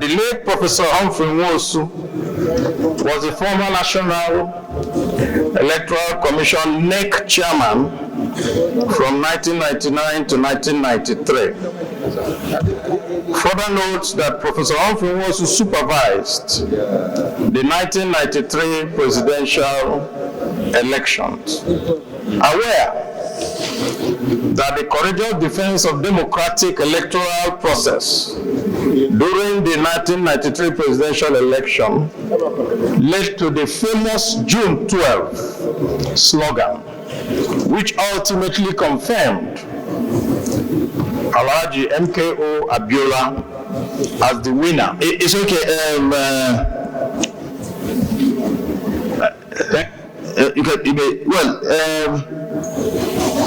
The late Professor Humphrey Nwosu was the former National Electoral Commission NEC chairman from 1999 to 1993. Further notes that Professor Humphrey Nwosu supervised the 1993 presidential elections. Aware that the courageous defense of democratic electoral process during the 1993 presidential election led to the famous June 12 slogan, which ultimately confirmed Alhaji MKO Abiola as the winner. It's okay.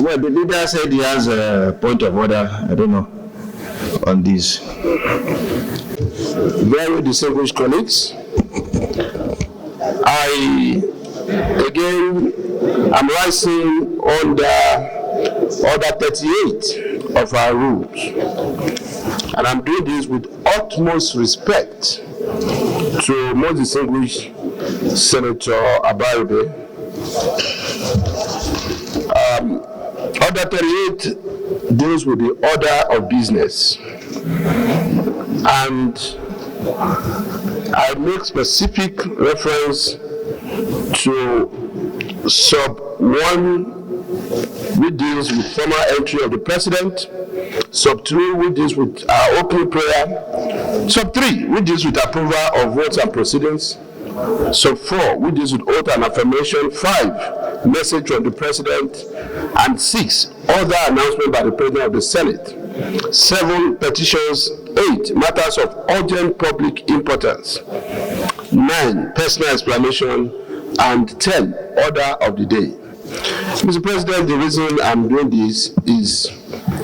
Well, the leader said he has a point of order. I don't know on this. Very distinguished colleagues, I'm rising under Order 38 of our rules, and I'm doing this with utmost respect to most distinguished Senator Abaribe. Order 38 deals with the order of business, and I make specific reference to sub 1, which deals with formal entry of the president, sub 2, which deals with our opening prayer, sub 3, which deals with approval of votes and proceedings, sub 4, which deals with oath and affirmation, 5, message from the president, and 6, other announcement by the president of the Senate, 7, petitions, 8, matters of urgent public importance, 9, personal explanation, and 10, order of the day. Mr. President, the reason I'm doing this is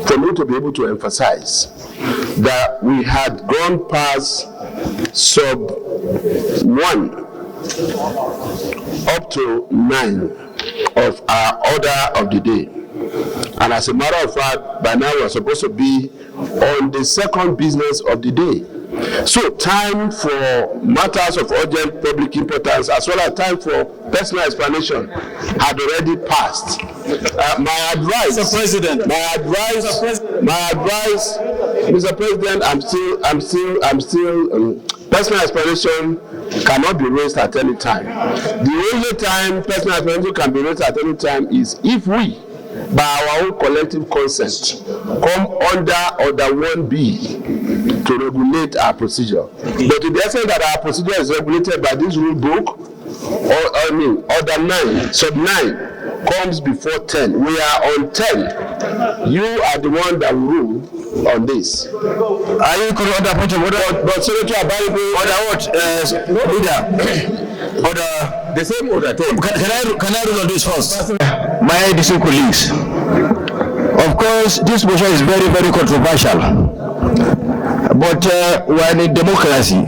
for me to be able to emphasize that we had gone past sub 1 up to 9 of our order of the day. And as a matter of fact, by now we're supposed to be on the second business of the day. So time for matters of urgent public importance as well as time for personal explanation had already passed. My advice, Mr. President, Mr. President, I'm still personal explanation cannot be raised at any time. The only time personal explanation can be raised at any time is if we, by our own collective consent, come under Order 1B to regulate our procedure. But to the extent that our procedure is regulated by this rule book, Order 9, sub 9, comes before 10. We are on 10. You are the one that will rule on this. Are you correct on that point of order? But Senator Abaribe, order what? Leader. Order. The same order. Can I rule on this first? My distinguished colleagues, of course, this motion is very, very controversial. But we're in a democracy.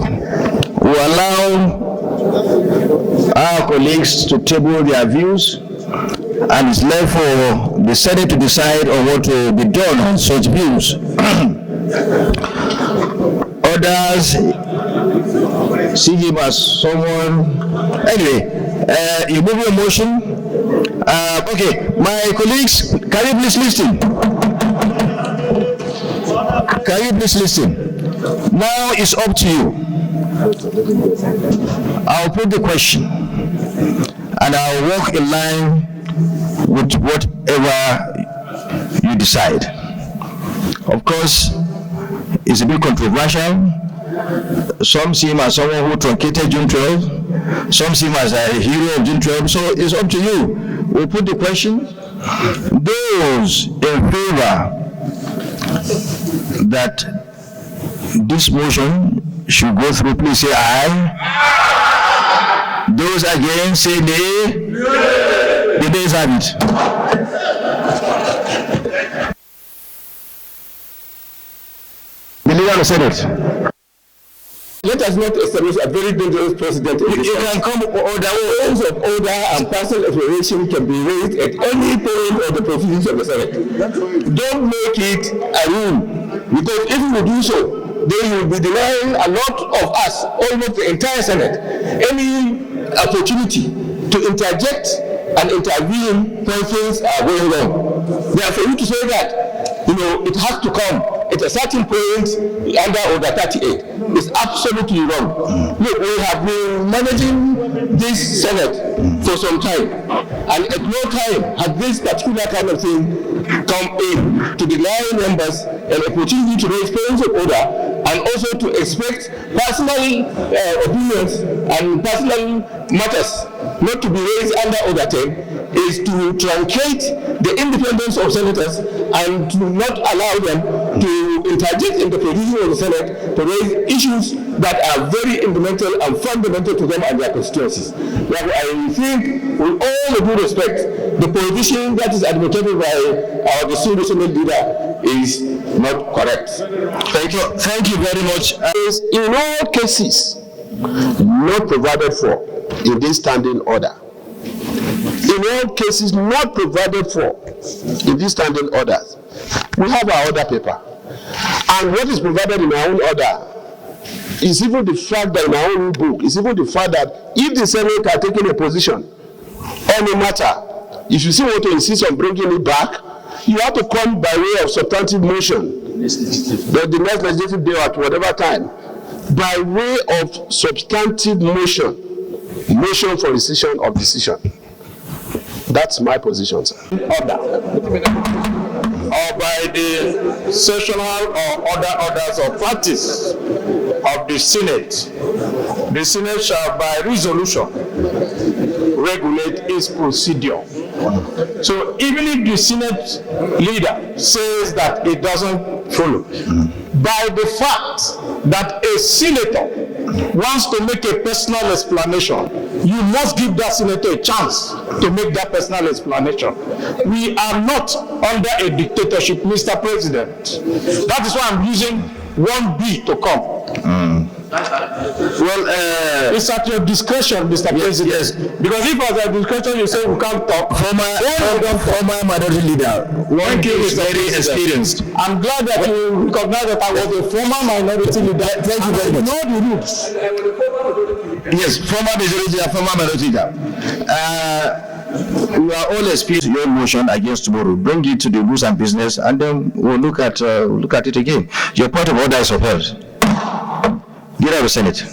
We allow our colleagues to table their views, and it's left for the Senate to decide on what will be done on such views. Others see him as someone. Anyway, you move your motion. Okay, my colleagues, can you please listen? Can you please listen? Now it's up to you. I'll put the question and I'll walk in line with whatever you decide. Of course, it's a bit controversial. Some see him as someone who truncated June 12. Some see him as a hero of June 12. So it's up to you. We'll put the question. Those in favor that this motion should go through, please say aye. Those against, say nay. The days have it. The leader of the Senate. Let us not establish a very dangerous precedent. You can come order and personal explanation can be raised at any point of the proceedings of the Senate. Don't make it a rule, because if we do so, they will be denying a lot of us, almost the entire Senate, any opportunity to interject and intervene when things are going wrong. Therefore, you to say that, it has to come at a certain point under Order 38 is absolutely wrong. Look, we have been managing this Senate for some time, and at no time has this particular kind of thing come in to deny members an opportunity to raise points of order and also to expect personal opinions and personal matters not to be raised under Order 10 is to truncate the independence of senators and to not allow them to interject in the proceedings of the Senate to raise issues that are very fundamental and fundamental to them and their constituencies. Therefore, I think, with all the due respect, the position that is advocated by our distinguished leader is not correct. Thank you very much. In all cases not provided for in this standing order, in all cases not provided for in these standing orders, we have our order paper. And what is provided in our own order is even the fact that in our own book, is even the fact that if the Senate are taking a position on a matter, if you still want to insist on bringing it back, you have to come by way of substantive motion, the next legislative day at whatever time, by way of substantive motion for rescission of decision. That's my position, sir. Order. Or by the sessional or other orders of practice of the Senate shall by resolution regulate its procedure. So even if the Senate leader says that it doesn't follow, by the fact that a senator wants to make a personal explanation, you must give that senator a chance to make that personal explanation. We are not under a dictatorship, Mr. President. That is why I'm using 1B to come. Well, it's at your discretion, Mr. President. Yes. Because if at your discretion you say we can't talk, former minority leader, one is very experienced. I'm glad that you recognize that I was a former minority leader. Thank you very much. Know the rules. Yes, former majority leader, former minority leader. We are all experienced your motion against tomorrow. Bring it to the rules and business, and then we'll look at it again. Your point of order is upheld. Get out of the Senate.